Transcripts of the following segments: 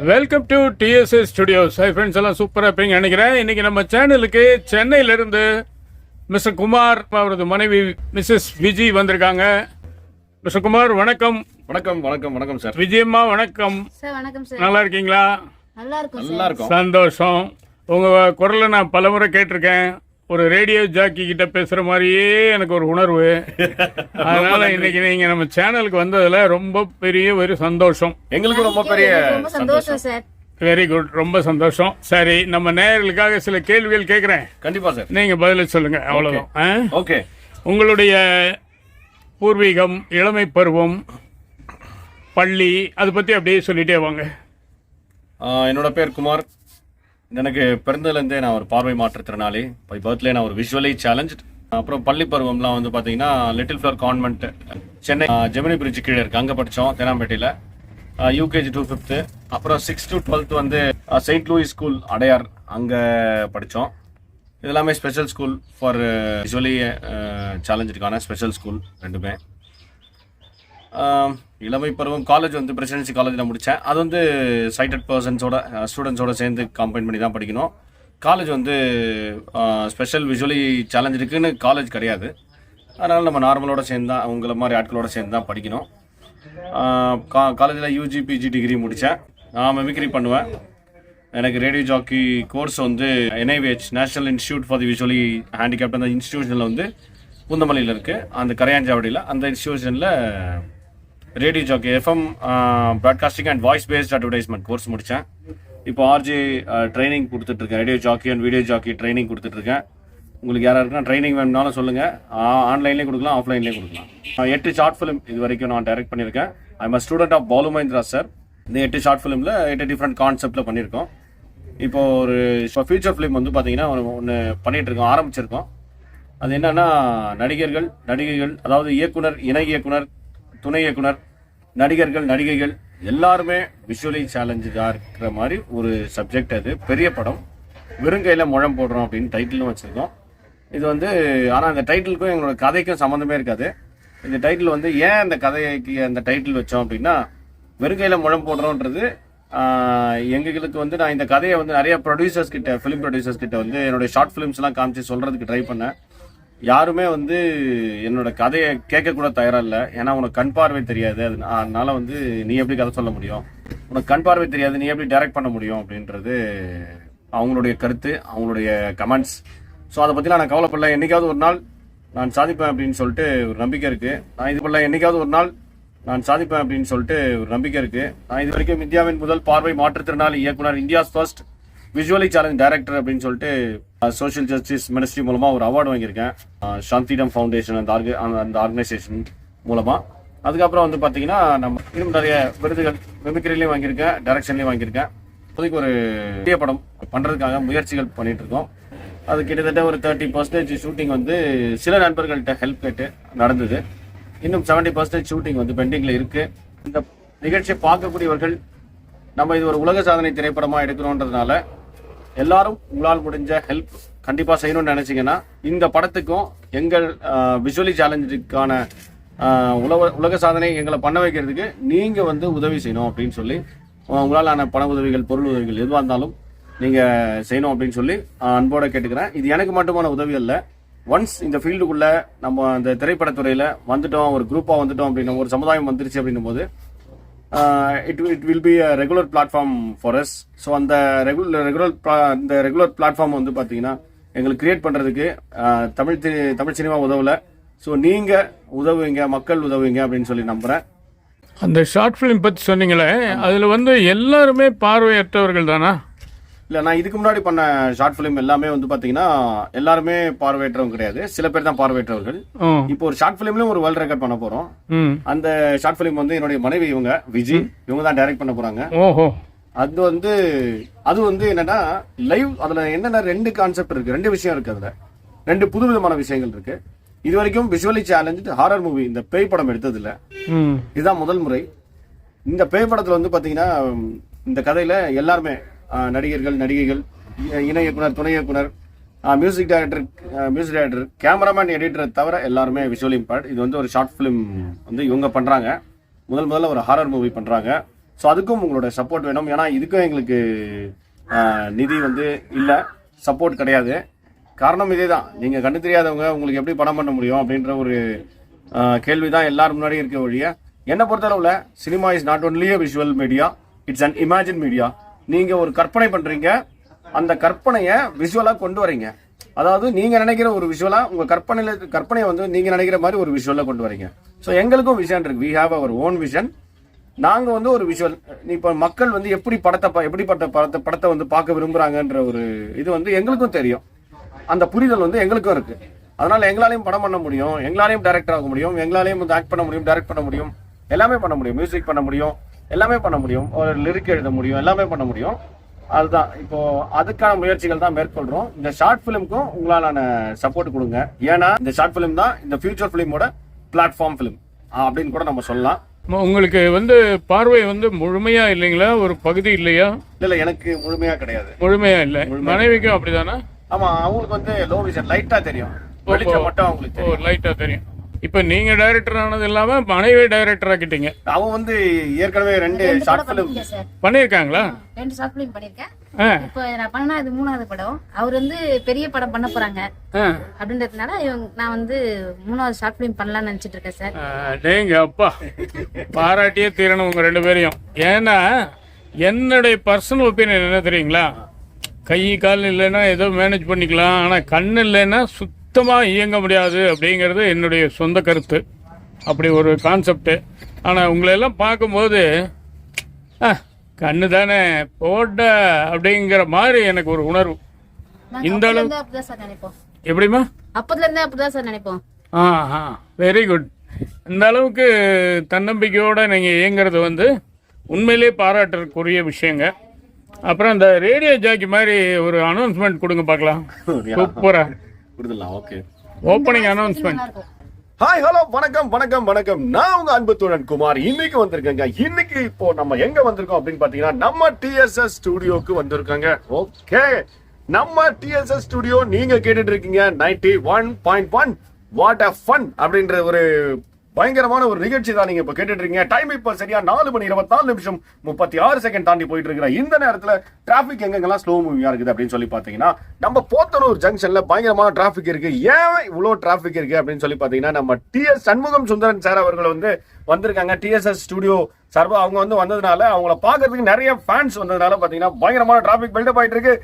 Welcome to TDS studios. Hi friends, எல்லாம் சூப்பராக இருப்பீங்க நினைக்கிறேன். இன்னைக்கு நம்ம சேனலுக்கு சென்னையிலிருந்து மிஸ்டர் குமார் அவரது மனைவி மிஸ்ஸஸ் விஜி வந்திருக்காங்க. மிஸ்டர் குமார் வணக்கம். வணக்கம் வணக்கம் வணக்கம் சார். விஜயம்மா வணக்கம். சார் வணக்கம் சார். நல்லா இருக்கீங்களா? நல்லா இருக்கும் நல்லா இருக்கும். சந்தோஷம். உங்கள் குரலை நான் பலமுறை கேட்டிருக்கேன். ஒரு ரேடியோ ஜாக்கி கிட்ட பேசுற மாதிரியே எனக்கு ஒரு உணர்வு. அதனால இன்னைக்கு நீங்க நம்ம சேனலுக்கு வந்ததுல ரொம்ப பெரிய ஒரு சந்தோஷம். எங்களுக்கு ரொம்ப பெரிய ரொம்ப சந்தோஷம் சார். வெரி குட், ரொம்ப சந்தோஷம். சரி, நம்ம நேயர்களுக்காக சில கேள்விகள் கேட்கிறேன். கண்டிப்பா சார். நீங்க பதில சொல்லுங்க, அவ்வளவுதான். ஓகே. உங்களுடைய பூர்வீகம், இளமை பருவம், பள்ளி, அதை பத்தி அப்படியே சொல்லிட்டே வாங்க. என்னோட பேர் குமார். எனக்கு பிறந்ததுலேருந்தே நான் ஒரு பார்வை மாற்றுத்திறனாளி. பை பர்த்லேயே நான் ஒரு விஷுவலி சேலஞ்ச். அப்புறம் பள்ளி பருவம்லாம் வந்து பார்த்தீங்கன்னா little flower convent Chennai Gemini bridge கீழே இருக்குது, அங்கே படித்தோம் தேனாம்பேட்டையில். யூகேஜி 2 5th, அப்புறம் 6th to 12th வந்து செயின்ட் லூயிஸ் ஸ்கூல் அடையார், அங்கே படித்தோம். இதெல்லாமே ஸ்பெஷல் ஸ்கூல் ஃபார் விஷுவலி சேலஞ்சுக்கான ஸ்பெஷல் ஸ்கூல் ரெண்டுமே. இளமை பருவம் காலேஜ் வந்து பிரசிடென்சி காலேஜில் முடித்தேன். அது வந்து சைட்டட் பர்சன்ஸோட ஸ்டூடெண்ட்ஸோட சேர்ந்து கம்பைன் பண்ணி தான் படிக்கணும். காலேஜ் வந்து ஸ்பெஷல் விஷுவலி சேலஞ்ச் இருக்குன்னு காலேஜ் கிடையாது. அதனால் நம்ம நார்மலோட சேர்ந்து தான், அவங்கள மாதிரி ஆட்களோட சேர்ந்து தான் படிக்கணும். காலேஜில் யூஜி பிஜி டிகிரி முடித்தேன். நான் மெமிக்ரி பண்ணுவேன். எனக்கு ரேடியோ ஜாக்கி கோர்ஸ் வந்து NIVH national institute for the visually handicapped அந்த இன்ஸ்டியூஷனில் வந்து பூந்தமல்லியில் இருக்குது, அந்த கரையாஞ்சாவடியில். அந்த இன்ஸ்டியூஷனில் radio jockey FM broadcasting and voice based advertisement course முடித்தேன். இப்போ RJ ட்ரைனிங் கொடுத்துட்ருக்கேன். Radio jockey and video jockey training கொடுத்துட்ருக்கேன். உங்களுக்கு யாராருக்குன்னா ட்ரைனிங் வேணும்னாலும் சொல்லுங்கள். ஆன்லைன்லேயே கொடுக்கலாம், ஆஃப்லைன்லேயே கொடுக்கலாம். 8 ஷார்ட் ஃபிலிம் இது வரைக்கும் நான் டைரக்ட் பண்ணியிருக்கேன். I'm student of Balu Mahendra sir. இந்த 8 ஷார்ட் ஃபிலிமில் 8 டிஃப்ரெண்ட் கான்செப்டில் பண்ணியிருக்கோம். இப்போ ஃபியூச்சர் ஃபிலிம் வந்து பார்த்தீங்கன்னா ஒன்று பண்ணிகிட்ருக்கோம், ஆரம்பிச்சிருக்கோம். அது என்னன்னா நடிகர்கள் நடிகைகள், அதாவது இயக்குனர், இணை இயக்குனர், துணை இயக்குனர், நடிகர்கள் நடிகைகள் எல்லாருமே விஷுவலி சேலஞ்சாக இருக்கிற மாதிரி ஒரு சப்ஜெக்ட். அது பெரிய படம். வெறுங்கையில் முழம் போடுறோம் அப்படின்னு டைட்டிலும் வச்சுருக்கோம். இது வந்து ஆனால் அந்த டைட்டிலுக்கும் எங்களோட கதைக்கும் சம்மந்தமே இருக்காது. இந்த டைட்டில் வந்து ஏன் அந்த கதைக்கு அந்த டைட்டில் வச்சோம் அப்படின்னா, வெறுங்கையில் முழம் போடுறோன்றது எங்களுக்கு வந்து நான் இந்த கதையை வந்து நிறைய ப்ரொடியூசர்ஸ் கிட்ட, ஃபிலிம் ப்ரொடியூசர்ஸ் கிட்ட வந்து என்னுடைய ஷார்ட் ஃபிலிம்ஸ்லாம் காமிச்சு சொல்கிறதுக்கு ட்ரை பண்ணேன். யாருமே வந்து என்னோட கதையை கேட்கக்கூட தயாராக இல்லை. ஏன்னா உனக்கு கண் பார்வை தெரியாது, அதனால வந்து நீ எப்படி கதை சொல்ல முடியும், உனக்கு கண் பார்வை தெரியாது, நீ எப்படி டைரக்ட் பண்ண முடியும் அப்படின்றது அவங்களுடைய கருத்து, அவங்களுடைய கமெண்ட்ஸ். ஸோ அதை பற்றிலாம் நான் கவலைப்படல. என்றைக்காவது ஒரு நாள் நான் சாதிப்பேன் அப்படின்னு சொல்லிட்டு ஒரு நம்பிக்கை இருக்குது. நான் இது பண்ணல, என்றைக்காவது ஒரு நாள் நான் சாதிப்பேன் அப்படின்னு சொல்லிட்டு ஒரு நம்பிக்கை இருக்குது. நான் இது வரைக்கும் இந்தியாவின் முதல் பார்வை மாற்றுத்திறனாளி இயக்குனர், India's first visually challenge director அப்படின்னு சொல்லிட்டு சோஷியல் ஜஸ்டிஸ் மினிஸ்ட்ரி மூலமாக ஒரு அவார்டு வாங்கியிருக்கேன். சாந்திடம் ஃபவுண்டேஷன் அந்த ஆர்கனைசேஷன் மூலமாக. அதுக்கப்புறம் வந்து பார்த்தீங்கன்னா நம்ம இன்னும் நிறைய விருதுகள் மெமிக்ரிலையும் வாங்கியிருக்கேன், டைரக்ஷன்லையும் வாங்கியிருக்கேன். இப்போதைக்கு ஒரு பெரிய படம் பண்ணுறதுக்காக முயற்சிகள் பண்ணிட்டு இருக்கோம். அது கிட்டத்தட்ட ஒரு 30% ஷூட்டிங் வந்து சில நண்பர்கள்ட்ட ஹெல்ப் கேட்டு நடந்தது. இன்னும் 70% ஷூட்டிங் வந்து பெண்டிங்கில் இருக்குது. இந்த நிகழ்ச்சியை பார்க்கக்கூடியவர்கள் நம்ம இது ஒரு உலக சாதனை திரைப்படமாக எடுக்கிறோன்றதுனால எல்லாரும் உங்களால் முடிஞ்ச ஹெல்ப் கண்டிப்பாக செய்யணும்னு நினச்சிங்கன்னா இந்த படத்துக்கும் எங்கள் விஷுவலி சேலஞ்சுக்கான உலக சாதனை எங்களை பண்ண வைக்கிறதுக்கு நீங்கள் வந்து உதவி செய்யணும் அப்படின்னு சொல்லி, உங்களாலான பண உதவிகள், பொருள் உதவிகள் எதுவாக இருந்தாலும் நீங்கள் செய்யணும் அப்படின்னு சொல்லி அன்போடு கேட்டுக்கிறேன். இது எனக்கு மட்டுமான உதவி அல்ல. ஒன்ஸ் இந்த ஃபீல்டுக்குள்ளே நம்ம அந்த திரைப்படத்துறையில் வந்துட்டோம், ஒரு குரூப்பாக வந்துட்டோம் அப்படின்னும், ஒரு சமுதாயம் வந்துருச்சு அப்படின்னும் போது it will be a regular platform for us. So அந்த ரெகுலர் பிளாட்ஃபார்ம் வந்து பார்த்தீங்கன்னா எங்களுக்கு கிரியேட் பண்ணுறதுக்கு தமிழ் சினிமா உதவலை. ஸோ நீங்கள் உதவுவீங்க, மக்கள் உதவுவீங்க அப்படின்னு சொல்லி நம்புகிறேன். அந்த ஷார்ட் ஃபிலிம் பற்றி சொன்னீங்களே, அதில் வந்து எல்லாருமே பார்வையற்றவர்கள் தானா? இல்லை, நான் இதுக்கு முன்னாடி பண்ண ஷார்ட் ஃபிலிம் எல்லாமே வந்து பார்த்தீங்கன்னா எல்லாருமே பார்வையற்றவங்க கிடையாது, சில பேர் தான் பார்வையற்றவர்கள். இப்போ ஒரு ஷார்ட் ஃபிலிம்லயும் ஒரு வேர்ல்ட் ரெக்கார்ட் பண்ண போறோம். அந்த ஷார்ட் ஃபிலிம் வந்து என்னுடைய மனைவி விஜி, இவங்க தான் டைரக்ட் பண்ண போறாங்க. அது வந்து என்னன்னா லைவ். அதுல என்னன்னா 2 கான்செப்ட் இருக்கு, 2 விஷயம் இருக்கு. அதுல 2 புதுவிதமான விஷயங்கள் இருக்கு. இது வரைக்கும் விஷுவலி சேலஞ்ச் ஹாரர் மூவி, இந்த பேய் படம் எடுத்தது இல்ல, இதுதான் முதல் முறை. இந்த பேய் படத்துல வந்து பாத்தீங்கன்னா இந்த கதையில எல்லாருமே நடிகர்கள் நடிகைகள், இணை இயக்குனர், துணை இயக்குனர், மியூசிக் டைரக்டர், கேமராமேன், எடிட்டரை தவிர எல்லாருமே விஷுவலி இம்பேர்ட். இது வந்து ஒரு ஷார்ட் ஃபிலிம் வந்து இவங்க பண்ணுறாங்க. முதல்ல ஒரு ஹாரர் மூவி பண்ணுறாங்க. ஸோ அதுக்கும் உங்களோட சப்போர்ட் வேணும். ஏன்னா இதுக்கும் எங்களுக்கு நிதி வந்து இல்லை, சப்போர்ட் கிடையாது. காரணம் இதே தான், நீங்கள் கண்டு தெரியாதவங்க உங்களுக்கு எப்படி படம் பண்ண முடியும் அப்படின்ற ஒரு கேள்வி தான் எல்லாரும் முன்னாடி இருக்க வழியா. என்னை பொறுத்தளவில் cinema is not only a visual media, it's an imagine media. நீங்கள் ஒரு கற்பனை பண்ணுறீங்க, அந்த கற்பனையை விஷுவலாக கொண்டு வரீங்க. அதாவது நீங்கள் நினைக்கிற ஒரு விஷுவலாக உங்கள் கற்பனையை வந்து நீங்கள் நினைக்கிற மாதிரி ஒரு விஷுவலாக கொண்டு வரீங்க. ஸோ எங்களுக்கும் விஷன் இருக்குது, we have our own vision. நாங்கள் வந்து ஒரு விஷுவல், இப்போ மக்கள் வந்து எப்படிப்பட்ட படத்தை வந்து பார்க்க விரும்புகிறாங்கன்ற ஒரு இது வந்து எங்களுக்கும் தெரியும். அந்த புரிதல் வந்து எங்களுக்கும் இருக்கு. அதனால எங்களாலையும் படம் பண்ண முடியும், எங்களாலையும் டைரக்டர் ஆக முடியும், எங்களாலையும் வந்து ஆக்ட் பண்ண முடியும், டைரக்ட் பண்ண முடியும், எல்லாமே பண்ண முடியும், மியூசிக் பண்ண முடியும், எல்லாமே பண்ண முடியும், ஒரு லிரிக் எழுத முடியும், எல்லாமே பண்ண முடியும். அதுதான் இப்போ அதுக்கான முயற்சிகள் தான் மேற்கொள்றோம். இந்த ஷார்ட் ஃபிலிம்க்கும் உங்களாலான சப்போர்ட் கொடுங்க. ஏன்னா இந்த ஷார்ட் ஃபிலிம் தான் இந்த ஃபியூச்சர் ஃபிலிமோட பிளாட்ஃபார்ம் ஃபிலிம் அப்படின்னு கூட நம்ம சொல்லலாம். உங்களுக்கு வந்து பார்வை வந்து முழுமையா இல்லைங்களா, ஒரு பகுதி இல்லையா? இல்ல, எனக்கு முழுமையா கிடையாது. முழுமையா இல்லை, மனைவிக்கும் அப்படிதானா? ஆமா, அவங்களுக்கு வந்து லோ விஷன், லைட்டா தெரியும், வெளிச்சம் மட்டும் அவங்களுக்கு தெரியும், லைட்டா தெரியும். இப்ப நீங்க டைரக்டர் ஆனது இல்லாம மனைவி டைரக்டர் ஆக்கிட்டீங்க. அவன் வந்து ஏற்கனவே 2 ஷார்ட் ஃபிலிம் பண்ணிருக்காங்களா? 2 ஷார்ட் ஃபிலிம் பண்ணிருக்கேன். இப்போ நான் பண்ணா இது 3வது படம். அவர் வந்து பெரிய படம் பண்ண போறாங்க அப்படின்றதுனால நான் வந்து 3வது ஷார்ட் ஃபிலிம் பண்ணலாம்னு நினைச்சிட்டு இருக்கேன் சார். டேங்க அப்பா, பாராட்டியே தீரணும் உங்க 2 பேரையும். ஏன்னா என்னுடைய பர்சனல் ஒப்பீனியன் என்ன தெரியுங்களா, கை கால் இல்லைன்னா ஏதோ மேனேஜ் பண்ணிக்கலாம், ஆனால் கண் இல்லைன்னா சுத்தமாக இயங்க முடியாது அப்படிங்கிறது என்னுடைய சொந்த கருத்து. அப்படி ஒரு கான்செப்டு. ஆனால் உங்களெல்லாம் பார்க்கும்போது கண்ணு தானே போட்ட அப்படிங்கிற மாதிரி எனக்கு ஒரு உணர்வு. இந்த அளவு அப்படிதான் சார் நினைப்போம். எப்படிமா? அப்பதுல இருந்தே அப்படிதான் சார் நினைப்போம். Very good. இந்த அளவுக்கு தன்னம்பிக்கையோடு நீங்கள் இயங்குறது வந்து உண்மையிலே பாராட்டுறதுக்குரிய விஷயங்க. அப்புறம் இந்த ரேடியோ ஜாக்கி மாதிரி ஒரு அனௌன்ஸ்மெண்ட் கொடுங்க பார்க்கலாம். சூப்பரா கொடுத்துடலாம். Okay, opening announcement. Hi, hello, வணக்கம் வணக்கம் வணக்கம். நான் உங்க அன்பு தோழன் குமார். இன்னைக்கு வந்திருக்கேங்க. இன்னைக்கு இப்போ நம்ம எங்க வந்திருக்கோம் அப்படின்னு பாத்தீங்கன்னா நம்ம டிஎஸ்எஸ் ஸ்டுடியோக்கு வந்திருக்காங்க. ஓகே, நம்ம டிஎஸ்எஸ் ஸ்டுடியோ நீங்க கேட்டுட்டு இருக்கீங்க 91.1 வாட் அ ஃபன் அப்படின்ற ஒரு பயங்கரமான ஒரு நிகழ்ச்சி தான் நீங்க இப்ப கேட்டுட்டு இருக்கீங்க. டைம் இப்ப சரியா 4:24:36 தாண்டி போயிட்டு இருக்கிற இந்த நேரத்துல டிராபிக் எங்கெங்கெல்லாம் ஸ்லோ மூவிங்கா இருக்குது அப்படின்னு சொல்லி பாத்தீங்கன்னா, நம்ம போத்தனூர் ஜங்ஷன்ல பயங்கரமான டிராபிக் இருக்கு. ஏன் இவ்வளவு டிராபிக் இருக்கு அப்படின்னு சொல்லி பாத்தீங்கன்னா, நம்ம டிஎஸ் சண்முகம் சுந்தரன் சார் அவர்கள் வந்து வந்திருக்காங்க. டிஎஸ்எஸ் ஸ்டுடியோ சார்பா அவங்க வந்து வந்ததுனால, அவங்கள பாக்குறதுக்கு நிறைய ஃபேன்ஸ் வந்ததுனால பாத்தீங்கன்னா பயங்கரமான டிராபிக் பில்டப் ஆயிட்டு இருக்கு.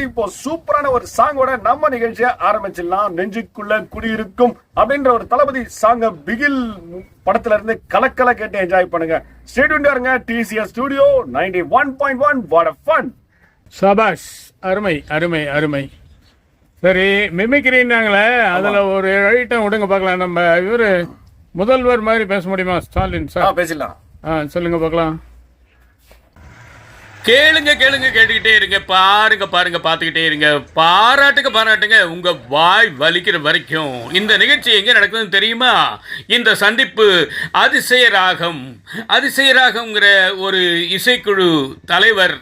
இப்போ சூப்பரான ஒரு சாங்கோட நம்ம நிகழ்ச்சியை ஆரம்பிச்சிடலாம். நெஞ்சுக்குள்ள குடியிருக்கும் அப்படின்ற ஒரு தளபதி சாங்க பிகில் படத்துல இருந்து கலக்கல கேட்டு என்ஜாய் பண்ணுங்க. ஸ்டே டியூன்டா இருங்க. TCS studio 91.1 what a fun. சபாஷ், அருமை அருமை அருமை. சரி, மிமிக்ரின்னாங்களே, அதுல ஒரு ஐட்டம் விடுங்க பார்க்கலாம். நம்ம இவரு முதல்வர் மாதிரி பேச முடியுமா? ஸ்டாலின் சார் பேசலாம். சொல்லுங்க பார்க்கலாம். கேளுங்க கேளுங்க கேட்டுக்கிட்டே இருங்க, பாருங்க பாருங்க பார்த்துக்கிட்டே இருங்க, பாராட்டுங்க உங்க வாய் வலிக்கிற வரைக்கும். இந்த நிகழ்ச்சி எங்க நடக்குதுன்னு தெரியுமா? இந்த சந்திப்பு அதிசய ராகம்ங்கிற ஒரு இசைக்குழு தலைவர்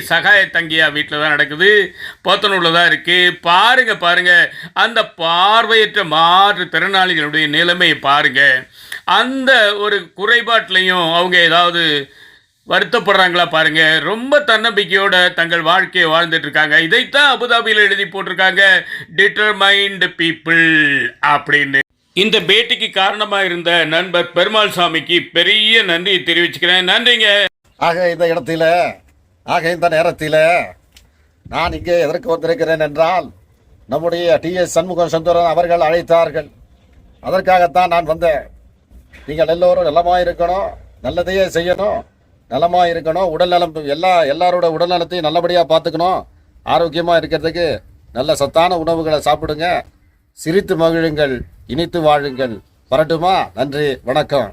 சகாய தங்கியா வீட்டில் தான் நடக்குது. போத்தனூரில் தான் இருக்கு. பாருங்க அந்த பார்வையற்ற மாற்றுத்திறனாளிகளுடைய நிலைமையை பாருங்க. அந்த ஒரு குறைபாட்டிலையும் அவங்க ஏதாவது வருத்தப்படுறாங்களா பாருங்க. ரொம்ப தன்னம்பிக்கையோட தங்கள் வாழ்க்கையை வாழ்ந்துட்டு இருக்காங்க. இதைத்தான் அபுதாபியில் எழுதி போட்டிருக்காங்க, டிட்டர்மைன்டு பீப்புள் அப்படின்னு. இந்த பேட்டிக்கு காரணமா இருந்த நண்பர் பெருமாள் சாமிக்கு பெரிய நன்றியை தெரிவிச்சுக்கிறேன். நன்றிங்க. இந்த நேரத்தில் நான் இங்கே எதற்கு வந்திருக்கிறேன் என்றால், நம்முடைய டிஎஸ் சண்முகம் சுந்தரன் அவர்கள் அழைத்தார்கள். அதற்காகத்தான் நான் வந்தேன். நீங்கள் எல்லோரும் நலமாக இருக்கணும், நல்லதையே செய்யணும், நலமாக இருக்கணும், உடல் நலம் எல்லாரோட உடல் நலத்தையும் நல்லபடியாக பார்த்துக்கணும், ஆரோக்கியமாக இருக்கிறதுக்கு நல்ல சத்தான உணவுகளை சாப்பிடுங்க, சிரித்து மகிழுங்கள், இனித்து வாழுங்கள். வரட்டுமா? நன்றி, வணக்கம்.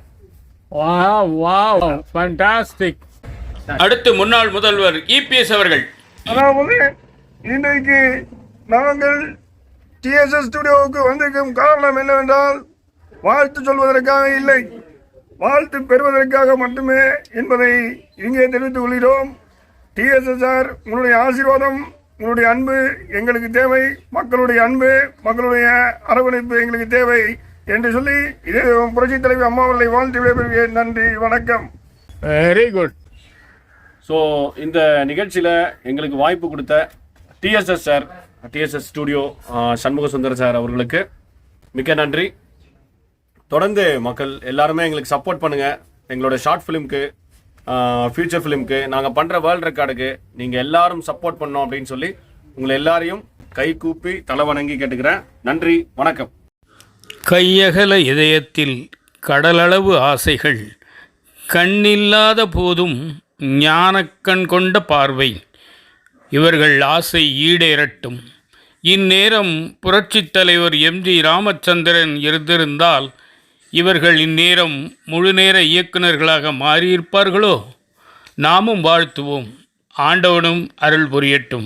அடுத்து முன்னாள் முதல்வர் இபிஎஸ் அவர்கள். அதாவது இன்றைக்கு நாங்கள் டிஎஸ்எஸ் ஸ்டுடியோவுக்கு வந்திருக்கும் காரணம் என்னவென்றால், வாழ்த்து சொல்வதற்காக இல்லை, வாழ்த்து பெறுவதற்காக மட்டுமே என்பதை இங்கே தெரிவித்துக் கொள்கிறோம். டிஎஸ்எஸ் சார், உங்களுடைய ஆசீர்வாதம், உங்களுடைய அன்பு எங்களுக்கு தேவை, மக்களுடைய அன்பு, மக்களுடைய அரவணைப்பு எங்களுக்கு தேவை என்று சொல்லி இதே புரட்சி தலைவி அம்மாவர்களை வாழ்த்து விடைபெறுகிறேன். நன்றி, வணக்கம். Very good. ஸோ இந்த நிகழ்ச்சியில் எங்களுக்கு வாய்ப்பு கொடுத்த TDS sir, TDS studio Shanmuga Sundar sir அவர்களுக்கு மிக்க நன்றி. தொடர்ந்து மக்கள் எல்லாருமே எங்களுக்கு சப்போர்ட் பண்ணுங்கள். எங்களோட ஷார்ட் ஃபிலிம்க்கு, ஃபியூச்சர் ஃபிலிம்க்கு, நாங்கள் பண்ணுற வேர்ல்ட் ரெக்கார்டுக்கு நீங்கள் எல்லாரும் சப்போர்ட் பண்ணோம் அப்படின்னு சொல்லி உங்களை எல்லாரையும் கை கூப்பி தலை வணங்கி கேட்டுக்கிறேன். நன்றி, வணக்கம். கையகல இதயத்தில் கடலளவு ஆசைகள், கண்ணில்லாத போதும் ஞானக்கண் கொண்ட பார்வை, இவர்கள் ஆசை ஈடேறட்டும். இந்நேரம் புரட்சித் தலைவர் எம்ஜி ராமச்சந்திரன் இருந்திருந்தால் இவர்கள் இந்நேரம் முழுநேர இயக்குநர்களாக மாறியிருப்பார்களோ? நாமும் வாழ்த்துவோம். ஆண்டவனும் அருள் புரியட்டும்.